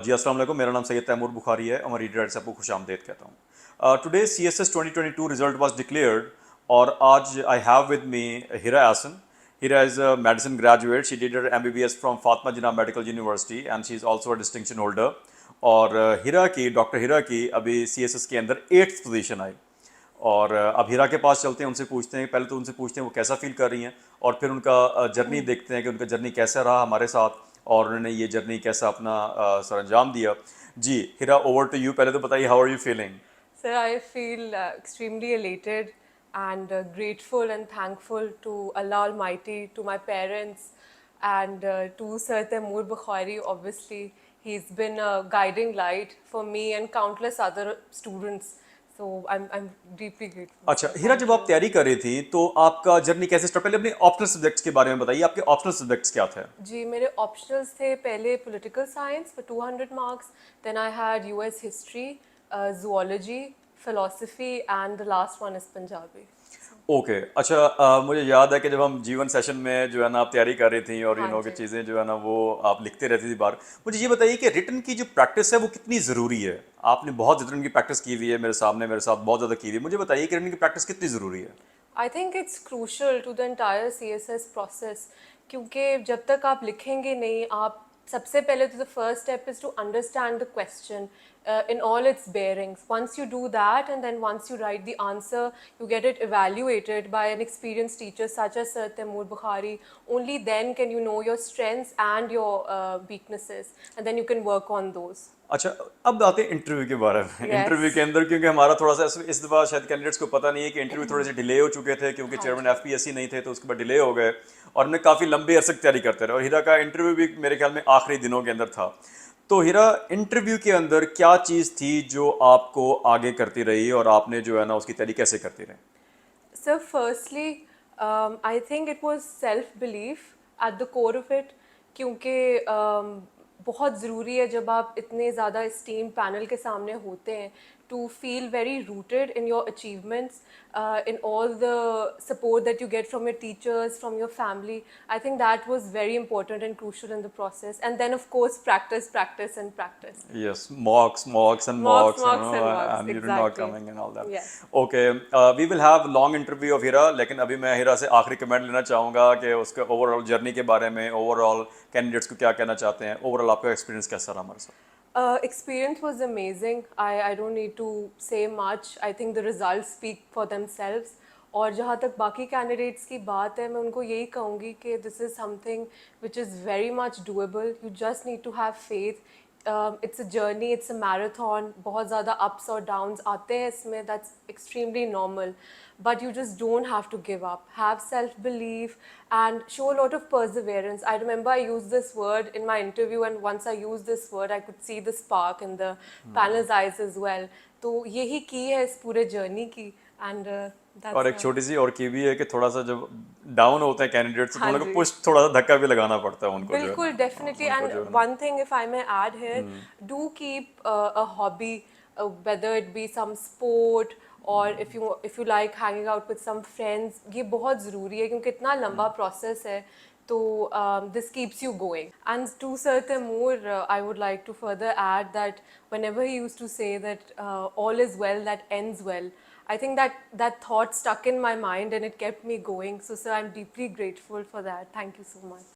जी अस्सलाम वालेकुम, मेरा नाम सैयद तैमूर बुखारी है और मैं रीडर से आपको खुश आमदेद कहता हूँ। Today CSS 2022 result was declared और आज आई हैव विद मी हिरा आसन. Hira is a medicine graduate. She did her MBBS from Fatma Jinnah Medical University and she is also a distinction holder. और हीरा की डॉक्टर हीरा की अभी CSS के अंदर 8th position आई. और अब हीरा के पास चलते हैं, उनसे पूछते हैं, पहले तो उनसे पूछते हैं वो कैसा फील कर रही हैं और फिर उनका जर्नी देखते हैं कि उनका जर्नी कैसा रहा हमारे साथ और उन्होंने ये जर्नी कैसा अपना सरअंजाम दिया. जी हीरा, ओवर टू यू. पहले तो बताइए, how are you feeling? Sir, I feel extremely elated and grateful and thankful to Allah Almighty, to my parents, and to Sir Taimur Bukhari. Obviously, he's been a guiding light for me and countless other students. So I'm deeply grateful. अच्छा Sir. हीरा, Thank जब आप you. तैयारी कर रही थी तो आपका journey कैसे स्टार्ट? पहले अपने ऑप्शनल सब्जेक्ट्स के बारे में बताइए, आपके ऑप्शनल सब्जेक्ट्स क्या थे? जी मेरे ऑप्शनल्स थे पहले political science for 200 marks, then I had US history, zoology, philosophy, and the last one is Punjabi. Okay अच्छा, मुझे याद है कि जब हम जीवन सेशन में जो है ना आप तैयारी कर रही थी और हाँ की जी. चीज़ें जो है ना वो आप लिखते रहती थी बार. मुझे ये बताइए कि रिटन की जो प्रैक्टिस है वो कितनी ज़रूरी है? आपने बहुत रिटन की प्रैक्टिस की हुई है, मेरे साथ बहुत ज़्यादा की हुई है. मुझे बताइए कि रिटन की प्रैक्टिस कितनी ज़रूरी है? I think it's crucial to the entire CSS process क्योंकि जब तक आप लिखेंगे नहीं, आप सबसे पहले तो the first step is to understand the question in all its bearings. Once you do that and then once you write the answer, you get it evaluated by an experienced teacher such as Sir Taimur Bukhari. Only then can you know your strengths and your weaknesses, and then you can work on those. अच्छा, अब आते हैं interview के बारे में. Interview Yes. के अंदर क्योंकि हमारा थोड़ा सा इस दफ़ा शायद कैंडिडेट्स को पता नहीं है कि इंटरव्यू थोड़े से डिले हो चुके थे क्योंकि हाँ चेयरमैन जी. FPSC नहीं थे तो उसके बाद डिले हो गए और हमने काफ़ी लंबे अरसे तक तैयारी करते रहे और हीरा का इंटरव्यू भी मेरे ख्याल में आखिरी दिनों के अंदर था. तो हीरा, इंटरव्यू के अंदर क्या चीज़ थी जो आपको आगे करती रही और आपने जो है ना उसकी तैयारी कैसे करती रही? So, firstly, I think it was self-belief at the core of it, क्योंकि बहुत ज़रूरी है जब आप इतने ज़्यादा esteem panel के सामने होते हैं to feel very rooted in your achievements, in all the support that you get from your teachers, from your family. I think that was very important and crucial in the process. And then, of course, practice, practice, and practice. Yes, mocks and Marks, mocks, marks, and marks. and you're not Exactly. coming and all that. Yes. Okay, we will have long interview of Hira, लेकिन अभी मैं हीरा से आखिरी comment लेना चाहूँगा कि उसके overall journey के बारे में, ओवरऑल कैंडिडेट्स को क्या कहना चाहते हैं, ओवरऑल आपका एक्सपीरियंस कैसा रहा हमारे साथ? Experience was amazing. I don't need to say much. I think the results speak for themselves. और जहाँ तक बाकी कैंडिडेट्स की बात है, मैं उनको यही कहूँगी कि this is something which is very much doable. You just need to have faith. It's a journey, it's a marathon. बहुत ज़्यादा अप्स और डाउन्स आते हैं इसमें. That's extremely normal. But you just don't have to give up. Have self-belief and show a lot of perseverance. I remember I used this word in my interview, and once I used this word, I could see the spark in the panel's eyes as well. तो यही की है इस पूरे journey की, and और that's एक छोटी सी और की भी है कि थोड़ा सा जब डाउन होते हैं कैंडिडेट्स तो हाँ उनको जी. पुश थोड़ा सा धक्का भी लगाना पड़ता है उनको जो है बिल्कुल, ना, definitely. उनको And जो है ना. one thing, if I may add here, do keep a hobby, whether it be some sport or if you like hanging out with some friends. ये बहुत ज़रूरी है क्योंकि इतना लंबा process है. So this keeps you going. And to Sir Taimur, I would like to further add that whenever he used to say that all is well that ends well, I think that thought stuck in my mind and it kept me going. So, sir, I'm deeply grateful for that. Thank you so much.